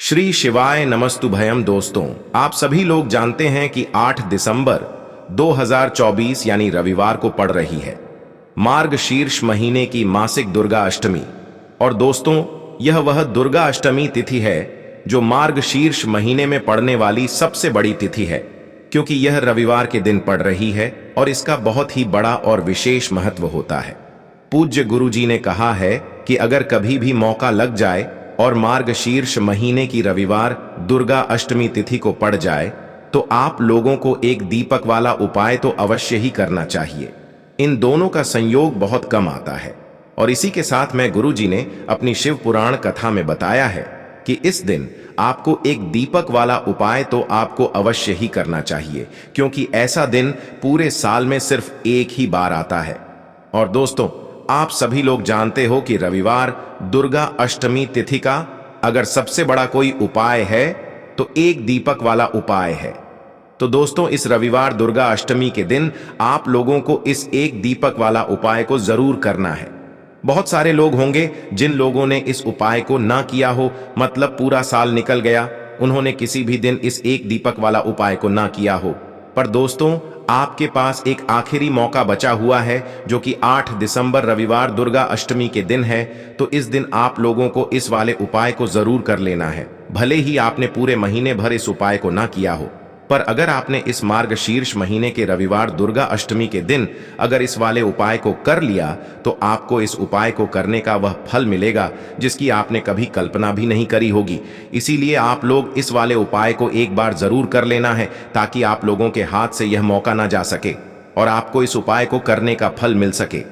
श्री शिवाय नमस्तुभयम। दोस्तों, आप सभी लोग जानते हैं कि 8 दिसंबर 2024 यानी रविवार को पड़ रही है मार्गशीर्ष महीने की मासिक दुर्गा अष्टमी। और दोस्तों, यह वह दुर्गा अष्टमी तिथि है जो मार्गशीर्ष महीने में पड़ने वाली सबसे बड़ी तिथि है, क्योंकि यह रविवार के दिन पड़ रही है और इसका बहुत ही बड़ा और विशेष महत्व होता है। पूज्य गुरुजी ने कहा है कि अगर कभी भी मौका लग जाए और मार्गशीर्ष महीने की रविवार दुर्गा अष्टमी तिथि को पड़ जाए तो आप लोगों को एक दीपक वाला उपाय तो अवश्य ही करना चाहिए। इन दोनों का संयोग बहुत कम आता है और इसी के साथ में गुरुजी ने अपनी शिव पुराण कथा में बताया है कि इस दिन आपको एक दीपक वाला उपाय तो आपको अवश्य ही करना चाहिए, क्योंकि ऐसा दिन पूरे साल में सिर्फ एक ही बार आता है। और दोस्तों, आप सभी लोग जानते हो कि रविवार दुर्गा अष्टमी तिथि का अगर सबसे बड़ा कोई उपाय है तो एक दीपक वाला उपाय है। तो दोस्तों, इस रविवार दुर्गा अष्टमी के दिन आप लोगों को इस एक दीपक वाला उपाय को जरूर करना है। बहुत सारे लोग होंगे जिन लोगों ने इस उपाय को ना किया हो, मतलब पूरा साल निकल गया, उन्होंने किसी भी दिन इस एक दीपक वाला उपाय को ना किया हो। पर दोस्तों, आपके पास एक आखिरी मौका बचा हुआ है जो कि 8 दिसंबर रविवार दुर्गा अष्टमी के दिन है। तो इस दिन आप लोगों को इस वाले उपाय को जरूर कर लेना है, भले ही आपने पूरे महीने भर इस उपाय को ना किया हो। पर अगर आपने इस मार्गशीर्ष महीने के रविवार दुर्गा अष्टमी के दिन अगर इस वाले उपाय को कर लिया तो आपको इस उपाय को करने का वह फल मिलेगा जिसकी आपने कभी कल्पना भी नहीं करी होगी। इसीलिए आप लोग इस वाले उपाय को एक बार जरूर कर लेना है ताकि आप लोगों के हाथ से यह मौका ना जा सके और आपको इस उपाय को करने का फल मिल सके।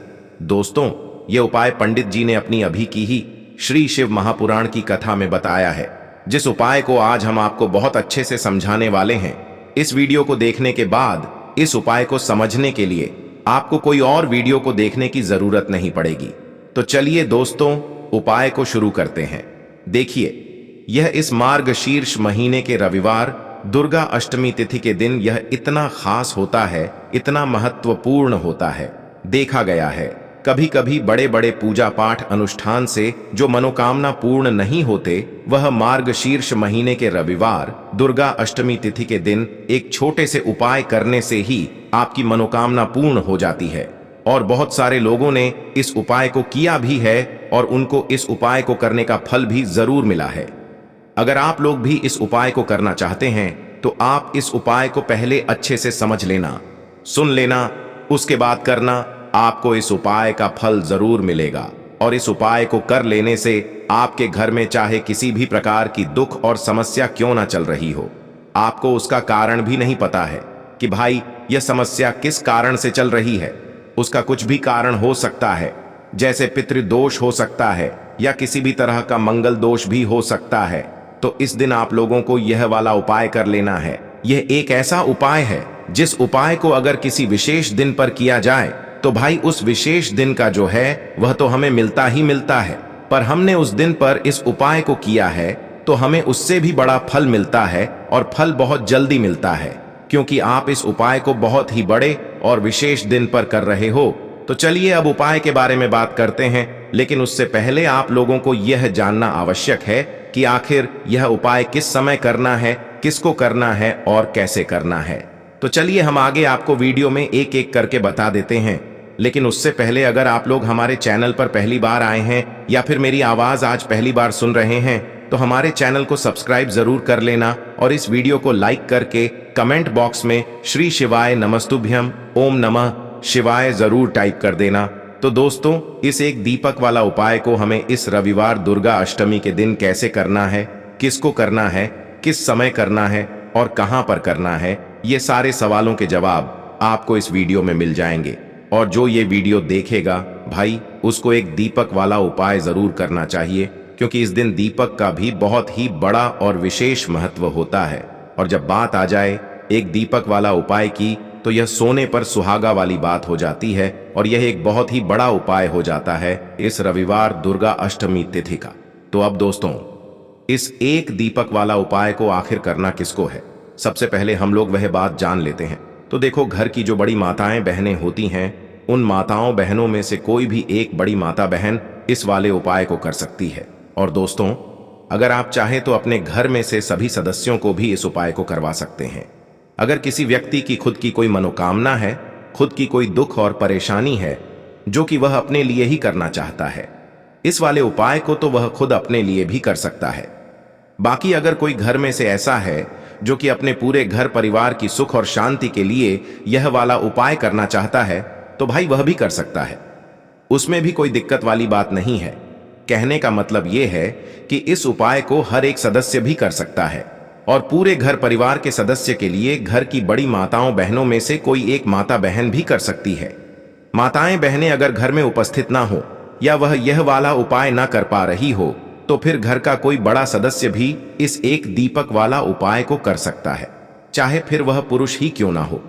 दोस्तों, यह उपाय पंडित जी ने अपनी अभी की ही श्री शिव महापुराण की कथा में बताया है, जिस उपाय को आज हम आपको बहुत अच्छे से समझाने वाले हैं। इस वीडियो को देखने के बाद इस उपाय को समझने के लिए आपको कोई और वीडियो को देखने की जरूरत नहीं पड़ेगी। तो चलिए दोस्तों, उपाय को शुरू करते हैं। देखिए, यह इस मार्गशीर्ष महीने के रविवार दुर्गा अष्टमी तिथि के दिन यह इतना खास होता है, इतना महत्वपूर्ण होता है। देखा गया है कभी कभी बड़े बड़े पूजा पाठ अनुष्ठान से जो मनोकामना पूर्ण नहीं होते, वह मार्गशीर्ष महीने के रविवार दुर्गा अष्टमी तिथि के दिन एक छोटे से उपाय करने से ही आपकी मनोकामना पूर्ण हो जाती है। और बहुत सारे लोगों ने इस उपाय को किया भी है और उनको इस उपाय को करने का फल भी जरूर मिला है। अगर आप लोग भी इस उपाय को करना चाहते हैं तो आप इस उपाय को पहले अच्छे से समझ लेना, सुन लेना, उसके बाद करना। आपको इस उपाय का फल जरूर मिलेगा और इस उपाय को कर लेने से आपके घर में चाहे किसी भी प्रकार की दुख और समस्या क्यों ना चल रही हो, आपको उसका कारण भी नहीं पता है कि भाई यह समस्या किस कारण से चल रही है। उसका कुछ भी कारण हो सकता है, जैसे पितृदोष हो सकता है या किसी भी तरह का मंगल दोष भी हो सकता है। तो इस दिन आप लोगों को यह वाला उपाय कर लेना है। यह एक ऐसा उपाय है जिस उपाय को अगर किसी विशेष दिन पर किया जाए तो भाई उस विशेष दिन का जो है वह तो हमें मिलता ही मिलता है, पर हमने उस दिन पर इस उपाय को किया है तो हमें उससे भी बड़ा फल मिलता है और फल बहुत जल्दी मिलता है, क्योंकि आप इस उपाय को बहुत ही बड़े और विशेष दिन पर कर रहे हो। तो चलिए अब उपाय के बारे में बात करते हैं, लेकिन उससे पहले आप लोगों को यह जानना आवश्यक है कि आखिर यह उपाय किस समय करना है, किसको करना है और कैसे करना है। तो चलिए हम आगे आपको वीडियो में एक एक करके बता देते हैं। लेकिन उससे पहले अगर आप लोग हमारे चैनल पर पहली बार आए हैं या फिर मेरी आवाज आज पहली बार सुन रहे हैं तो हमारे चैनल को सब्सक्राइब जरूर कर लेना और इस वीडियो को लाइक करके कमेंट बॉक्स में श्री शिवाय नमस्तुभ्यम ओम नमः शिवाय जरूर टाइप कर देना। तो दोस्तों, इस एक दीपक वाला उपाय को हमें इस रविवार दुर्गा अष्टमी के दिन कैसे करना है, किसको करना है, किस समय करना है और कहां पर करना है, ये सारे सवालों के जवाब आपको इस वीडियो में मिल जाएंगे। और जो ये वीडियो देखेगा भाई, उसको एक दीपक वाला उपाय जरूर करना चाहिए, क्योंकि इस दिन दीपक का भी बहुत ही बड़ा और विशेष महत्व होता है। और जब बात आ जाए एक दीपक वाला उपाय की तो यह सोने पर सुहागा वाली बात हो जाती है और यह एक बहुत ही बड़ा उपाय हो जाता है इस रविवार दुर्गा अष्टमी तिथि का। तो अब दोस्तों, इस एक दीपक वाला उपाय को आखिर करना किसको है, सबसे पहले हम लोग वह बात जान लेते हैं। तो देखो, घर की जो बड़ी माताएं बहनें होती हैं, उन माताओं बहनों में से कोई भी एक बड़ी माता बहन इस वाले उपाय को कर सकती है। और दोस्तों, अगर आप चाहें तो अपने घर में से सभी सदस्यों को भी इस उपाय को करवा सकते हैं। अगर किसी व्यक्ति की खुद की कोई मनोकामना है, खुद की कोई दुख और परेशानी है जो कि वह अपने लिए ही करना चाहता है, इस वाले उपाय को तो वह खुद अपने लिए भी कर सकता है। बाकी अगर कोई घर में से ऐसा है जो कि अपने पूरे घर परिवार की सुख और शांति के लिए यह वाला उपाय करना चाहता है, तो भाई वह भी कर सकता है। उसमें भी कोई दिक्कत वाली बात नहीं है। कहने का मतलब यह है कि इस उपाय को हर एक सदस्य भी कर सकता है और पूरे घर परिवार के सदस्य के लिए घर की बड़ी माताओं बहनों में से कोई एक माता बहन भी कर सकती है। माताएं बहनें अगर घर में उपस्थित ना हो या वह यह वाला उपाय ना कर पा रही हो, तो फिर घर का कोई बड़ा सदस्य भी इस एक दीपक वाला उपाय को कर सकता है, चाहे फिर वह पुरुष ही क्यों ना हो।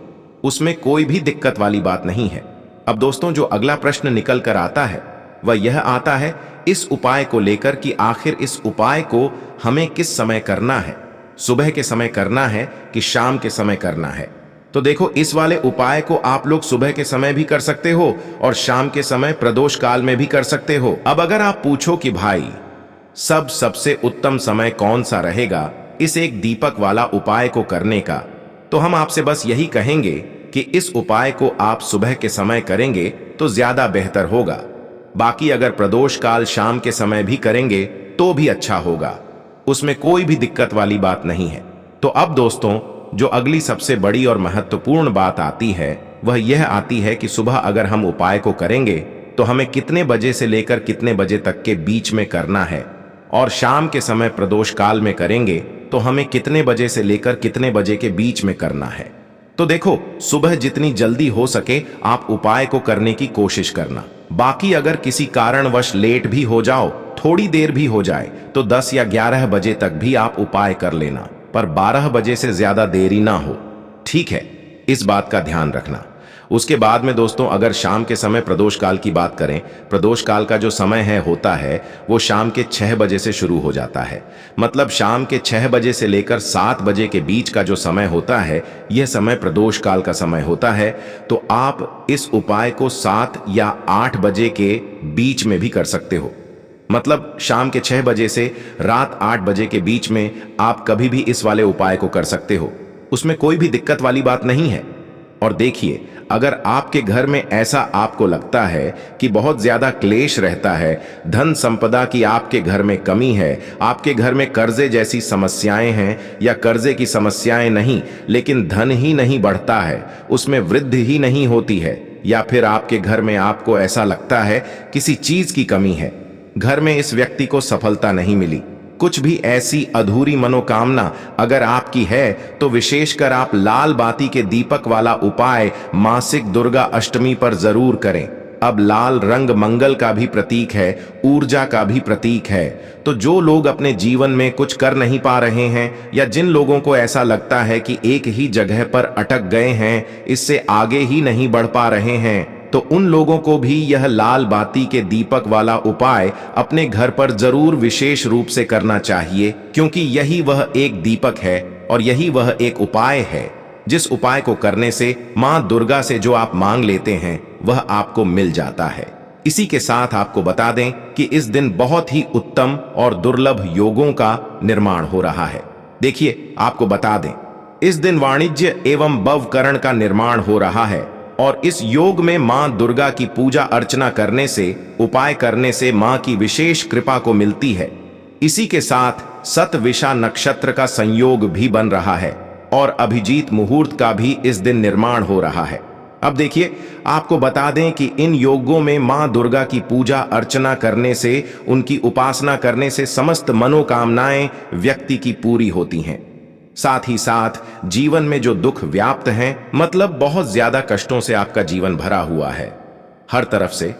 उसमें कोई भी दिक्कत वाली बात नहीं है। अब दोस्तों, जो अगला प्रश्न निकल कर आता है वह यह आता है इस उपाय को लेकर कि आखिर इस उपाय को हमें किस समय करना है, सुबह के समय करना है कि शाम के समय करना है। तो देखो, इस वाले उपाय को आप लोग सुबह के समय भी कर सकते हो और शाम के समय प्रदोष काल में भी कर सकते हो। अब अगर आप पूछो कि भाई सबसे उत्तम समय कौन सा रहेगा इस एक दीपक वाला उपाय को करने का, तो हम आपसे बस यही कहेंगे कि इस उपाय को आप सुबह के समय करेंगे तो ज्यादा बेहतर होगा। बाकी अगर प्रदोष काल शाम के समय भी करेंगे तो भी अच्छा होगा, उसमें कोई भी दिक्कत वाली बात नहीं है। तो अब दोस्तों, जो अगली सबसे बड़ी और महत्वपूर्ण बात आती है वह यह आती है कि सुबह अगर हम उपाय को करेंगे तो हमें कितने बजे से लेकर कितने बजे तक के बीच में करना है, और शाम के समय प्रदोष काल में करेंगे तो हमें कितने बजे से लेकर कितने बजे के बीच में करना है। तो देखो, सुबह जितनी जल्दी हो सके आप उपाय को करने की कोशिश करना। बाकी अगर किसी कारणवश लेट भी हो जाओ, थोड़ी देर भी हो जाए, तो 10 या 11 बजे तक भी आप उपाय कर लेना, पर 12 बजे से ज्यादा देरी ना हो। ठीक है, इस बात का ध्यान रखना। उसके बाद में दोस्तों, अगर शाम के समय प्रदोष काल की बात करें, प्रदोष काल का जो समय होता है वो शाम के 6 बजे से शुरू हो जाता है। मतलब शाम के 6 बजे से लेकर 7 बजे के बीच का जो समय होता है, यह समय प्रदोष काल का समय होता है। तो आप इस उपाय को 7 या 8 बजे के बीच में भी कर सकते हो। मतलब शाम के 6 बजे से रात 8 बजे के बीच में आप कभी भी इस वाले उपाय को कर सकते हो, उसमें कोई भी दिक्कत वाली बात नहीं है। और देखिए, अगर आपके घर में ऐसा आपको लगता है कि बहुत ज्यादा क्लेश रहता है, धन संपदा की आपके घर में कमी है, आपके घर में कर्जे जैसी समस्याएं हैं, या कर्जे की समस्याएं नहीं लेकिन धन ही नहीं बढ़ता है, उसमें वृद्धि ही नहीं होती है, या फिर आपके घर में आपको ऐसा लगता है किसी चीज की कमी है, घर में इस व्यक्ति को सफलता नहीं मिली, कुछ भी ऐसी अधूरी मनोकामना अगर आपकी है, तो विशेषकर आप लाल बाती के दीपक वाला उपाय मासिक दुर्गा अष्टमी पर जरूर करें। अब लाल रंग मंगल का भी प्रतीक है, ऊर्जा का भी प्रतीक है। तो जो लोग अपने जीवन में कुछ कर नहीं पा रहे हैं, या जिन लोगों को ऐसा लगता है कि एक ही जगह पर अटक गए हैं, इससे आगे ही नहीं बढ़ पा रहे हैं, तो उन लोगों को भी यह लाल बाती के दीपक वाला उपाय अपने घर पर जरूर विशेष रूप से करना चाहिए, क्योंकि यही वह एक दीपक है और यही वह एक उपाय है जिस उपाय को करने से मां दुर्गा से जो आप मांग लेते हैं वह आपको मिल जाता है। इसी के साथ आपको बता दें कि इस दिन बहुत ही उत्तम और दुर्लभ योगों का निर्माण हो रहा है। देखिए, आपको बता दें, इस दिन वाणिज्य एवं भवकरण का निर्माण हो रहा है, और इस योग में मां दुर्गा की पूजा अर्चना करने से, उपाय करने से मां की विशेष कृपा को मिलती है। इसी के साथ सतविषा नक्षत्र का संयोग भी बन रहा है और अभिजीत मुहूर्त का भी इस दिन निर्माण हो रहा है। अब देखिए, आपको बता दें कि इन योगों में मां दुर्गा की पूजा अर्चना करने से, उनकी उपासना करने से समस्त मनोकामनाएं व्यक्ति की पूरी होती हैं। साथ ही साथ जीवन में जो दुख व्याप्त हैं, मतलब बहुत ज्यादा कष्टों से आपका जीवन भरा हुआ है हर तरफ से,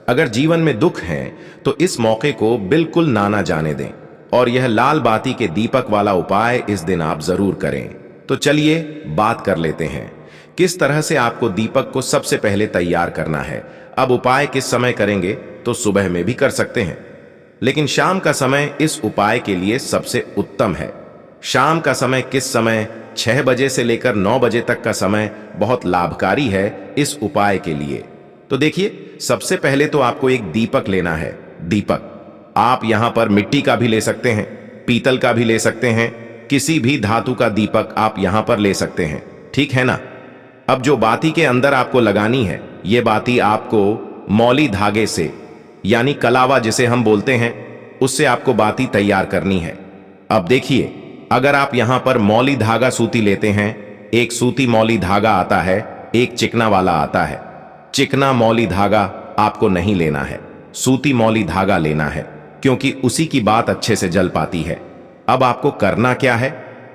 अगर जीवन में दुख हैं तो इस मौके को बिल्कुल ना जाने दें और यह लाल बाती के दीपक वाला उपाय इस दिन आप जरूर करें। तो चलिए बात कर लेते हैं किस तरह से आपको दीपक को सबसे पहले तैयार करना है। अब उपाय किस समय करेंगे, तो सुबह में भी कर सकते हैं, लेकिन शाम का समय इस उपाय के लिए सबसे उत्तम है। शाम का समय किस समय, 6 बजे से लेकर 9 बजे तक का समय बहुत लाभकारी है इस उपाय के लिए। तो देखिए, सबसे पहले तो आपको एक दीपक लेना है। दीपक आप यहां पर मिट्टी का भी ले सकते हैं, पीतल का भी ले सकते हैं, किसी भी धातु का दीपक आप यहां पर ले सकते हैं, ठीक है ना। अब जो बाती के अंदर आपको लगानी है, ये बाती आपको मौली धागे से यानी कलावा जिसे हम बोलते हैं, उससे आपको बाती तैयार करनी है। अब देखिए, अगर आप यहां पर मौली धागा सूती लेते हैं, एक सूती मौली धागा आता है, एक चिकना वाला आता है। चिकना मौली धागा आपको नहीं लेना है, सूती मौली धागा लेना है, क्योंकि उसी की बात अच्छे से जल पाती है। अब आपको करना क्या है,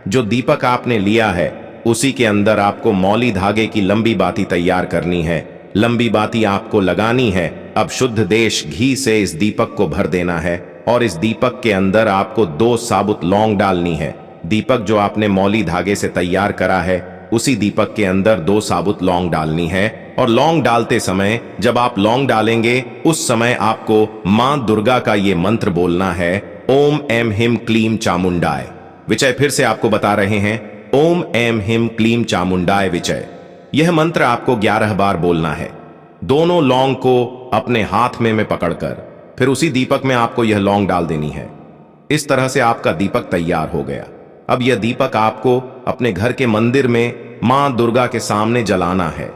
जो दीपक आपने लिया है उसी के अंदर आपको मौली धागे की लंबी बाती तैयार करनी है। लंबी बाती आपको लगानी है। अब शुद्ध देश घी से इस दीपक को भर देना है और इस दीपक के अंदर आपको 2 साबुत लौंग डालनी है। दीपक जो आपने मौली धागे से तैयार करा है, उसी दीपक के अंदर 2 साबुत लौंग डालनी है। और लौंग डालते समय, जब आप लौंग डालेंगे उस समय आपको मां दुर्गा का ये मंत्र बोलना है, ओम एम हिम क्लीम चामुंडाय विचय। फिर से आपको बता रहे हैं, ओम एम हिम क्लीम चामुंडाय विचय। यह मंत्र आपको 11 बार बोलना है। दोनों लौंग को अपने हाथ में पकड़कर फिर उसी दीपक में आपको यह लौंग डाल देनी है। इस तरह से आपका दीपक तैयार हो गया। अब यह दीपक आपको अपने घर के मंदिर में मां दुर्गा के सामने जलाना है,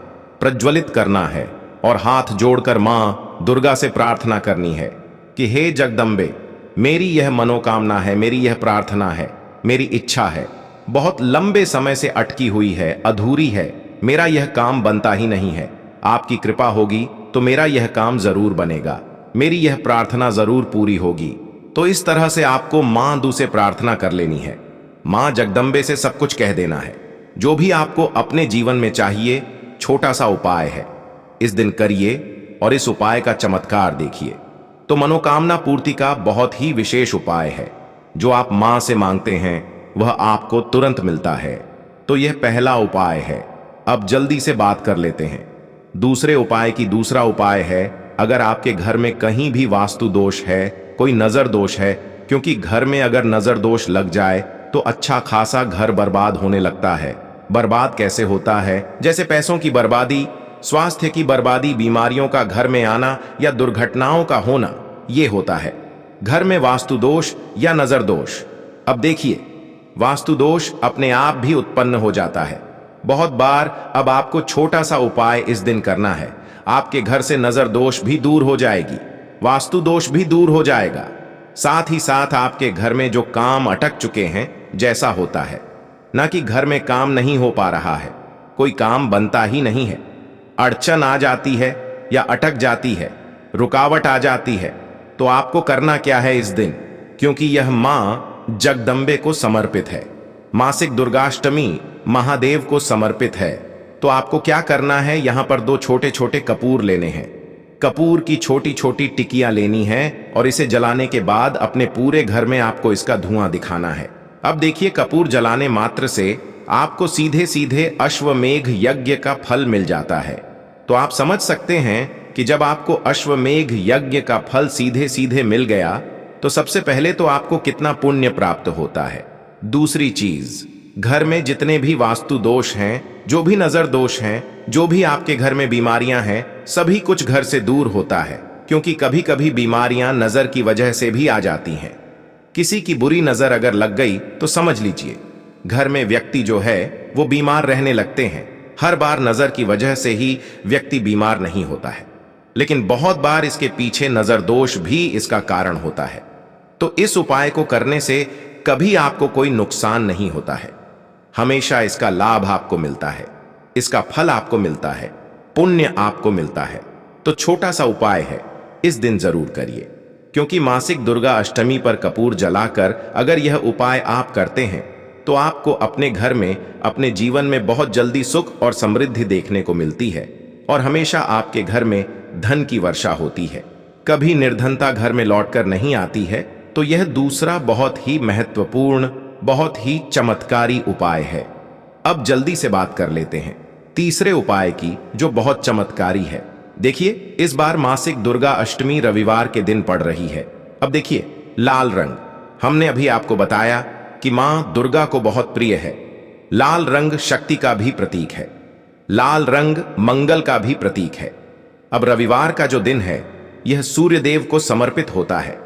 प्रज्वलित करना है और हाथ जोड़कर मां दुर्गा से प्रार्थना करनी है कि हे जगदम्बे, मेरी यह मनोकामना है, मेरी यह प्रार्थना है, मेरी इच्छा है, बहुत लंबे समय से अटकी हुई है, अधूरी है, मेरा यह काम बनता ही नहीं है। आपकी कृपा होगी तो मेरा यह काम जरूर बनेगा, मेरी यह प्रार्थना जरूर पूरी होगी। तो इस तरह से आपको मां दू से प्रार्थना कर लेनी है। मां जगदम्बे से सब कुछ कह देना है, जो भी आपको अपने जीवन में चाहिए। छोटा सा उपाय है, इस दिन करिए और इस उपाय का चमत्कार देखिए। तो मनोकामना पूर्ति का बहुत ही विशेष उपाय है। जो आप मां से मांगते हैं वह आपको तुरंत मिलता है। तो यह पहला उपाय है। अब जल्दी से बात कर लेते हैं दूसरे उपाय की। दूसरा उपाय है, अगर आपके घर में कहीं भी वास्तु दोष है, कोई नजर दोष है, क्योंकि घर में अगर नजर दोष लग जाए तो अच्छा खासा घर बर्बाद होने लगता है। बर्बाद कैसे होता है? जैसे पैसों की बर्बादी, स्वास्थ्य की बर्बादी, बीमारियों का घर में आना या दुर्घटनाओं का होना, ये होता है घर में वास्तु दोष या नजर दोष। अब देखिए, वास्तु दोष अपने आप भी उत्पन्न हो जाता है बहुत बार। अब आपको छोटा सा उपाय इस दिन करना है, आपके घर से नजर दोष भी दूर हो जाएगी, वास्तु दोष भी दूर हो जाएगा। साथ ही साथ आपके घर में जो काम अटक चुके हैं, जैसा होता है ना कि घर में काम नहीं हो पा रहा है, कोई काम बनता ही नहीं है, अड़चन आ जाती है या अटक जाती है, रुकावट आ जाती है, तो आपको करना क्या है इस दिन? क्योंकि यह मां जगदम्बे को समर्पित है, मासिक दुर्गाष्टमी महादेव को समर्पित है। तो आपको क्या करना है, यहां पर 2 छोटे छोटे कपूर लेने हैं। कपूर की छोटी छोटी टिकियां लेनी है और इसे जलाने के बाद अपने पूरे घर में आपको इसका धुआं दिखाना है। अब देखिए, कपूर जलाने मात्र से आपको सीधे सीधे अश्वमेघ यज्ञ का फल मिल जाता है। तो आप समझ सकते हैं कि जब आपको अश्वमेघ यज्ञ का फल सीधे सीधे मिल गया तो सबसे पहले तो आपको कितना पुण्य प्राप्त होता है। दूसरी चीज, घर में जितने भी वास्तु दोष हैं, जो भी नजर दोष हैं, जो भी आपके घर में बीमारियां हैं, सभी कुछ घर से दूर होता है। क्योंकि कभी कभी बीमारियां नजर की वजह से भी आ जाती हैं। किसी की बुरी नजर अगर लग गई तो समझ लीजिए घर में व्यक्ति जो है वो बीमार रहने लगते हैं। हर बार नजर की वजह से ही व्यक्ति बीमार नहीं होता है, लेकिन बहुत बार इसके पीछे नजर दोष भी इसका कारण होता है। तो इस उपाय को करने से कभी आपको कोई नुकसान नहीं होता है, हमेशा इसका लाभ आपको मिलता है, इसका फल आपको मिलता है, पुण्य आपको मिलता है। तो छोटा सा उपाय है, इस दिन जरूर करिए। क्योंकि मासिक दुर्गा अष्टमी पर कपूर जलाकर अगर यह उपाय आप करते हैं तो आपको अपने घर में, अपने जीवन में बहुत जल्दी सुख और समृद्धि देखने को मिलती है और हमेशा आपके घर में धन की वर्षा होती है। कभी निर्धनता घर में लौटकर नहीं आती है। तो यह दूसरा बहुत ही महत्वपूर्ण, बहुत ही चमत्कारी उपाय है। अब जल्दी से बात कर लेते हैं तीसरे उपाय की, जो बहुत चमत्कारी है। देखिए, इस बार मासिक दुर्गा अष्टमी रविवार के दिन पड़ रही है। अब देखिए, लाल रंग, हमने अभी आपको बताया कि मां दुर्गा को बहुत प्रिय है। लाल रंग शक्ति का भी प्रतीक है, लाल रंग मंगल का भी प्रतीक है। अब रविवार का जो दिन है, यह सूर्य देव को समर्पित होता है।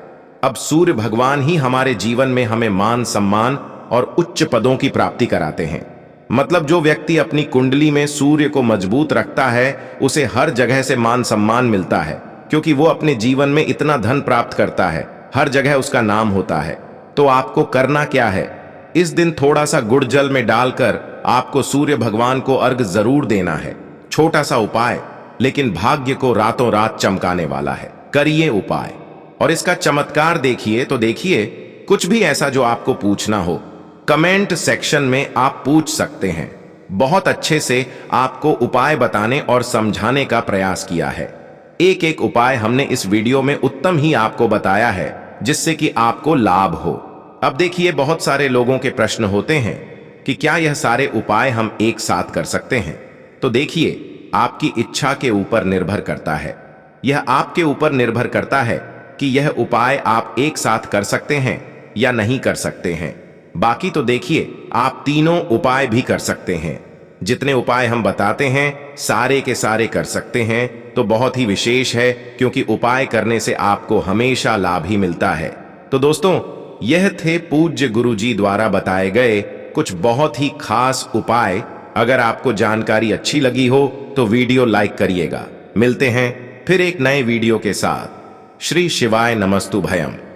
अब सूर्य भगवान ही हमारे जीवन में हमें मान सम्मान और उच्च पदों की प्राप्ति कराते हैं। मतलब जो व्यक्ति अपनी कुंडली में सूर्य को मजबूत रखता है उसे हर जगह से मान सम्मान मिलता है, क्योंकि वो अपने जीवन में इतना धन प्राप्त करता है, हर जगह उसका नाम होता है। तो आपको करना क्या है, इस दिन थोड़ा सा गुड़ जल में डालकर आपको सूर्य भगवान को अर्घ जरूर देना है। छोटा सा उपाय, लेकिन भाग्य को रातों रात चमकाने वाला है। करिए उपाय और इसका चमत्कार देखिए। तो देखिए, कुछ भी ऐसा जो आपको पूछना हो कमेंट सेक्शन में आप पूछ सकते हैं। बहुत अच्छे से आपको उपाय बताने और समझाने का प्रयास किया है। एक एक उपाय हमने इस वीडियो में उत्तम ही आपको बताया है, जिससे कि आपको लाभ हो। अब देखिए, बहुत सारे लोगों के प्रश्न होते हैं कि क्या यह सारे उपाय हम एक साथ कर सकते हैं। तो देखिए, आपकी इच्छा के ऊपर निर्भर करता है। यह आपके ऊपर निर्भर करता है कि यह उपाय आप एक साथ कर सकते हैं या नहीं कर सकते हैं। बाकी तो देखिए, आप तीनों उपाय भी कर सकते हैं। जितने उपाय हम बताते हैं सारे के सारे कर सकते हैं, तो बहुत ही विशेष है, क्योंकि उपाय करने से आपको हमेशा लाभ ही मिलता है। तो दोस्तों, यह थे पूज्य गुरुजी द्वारा बताए गए कुछ बहुत ही खास उपाय। अगर आपको जानकारी अच्छी लगी हो तो वीडियो लाइक करिएगा। मिलते हैं फिर एक नए वीडियो के साथ। श्री शिवाय नमस्तु भयम।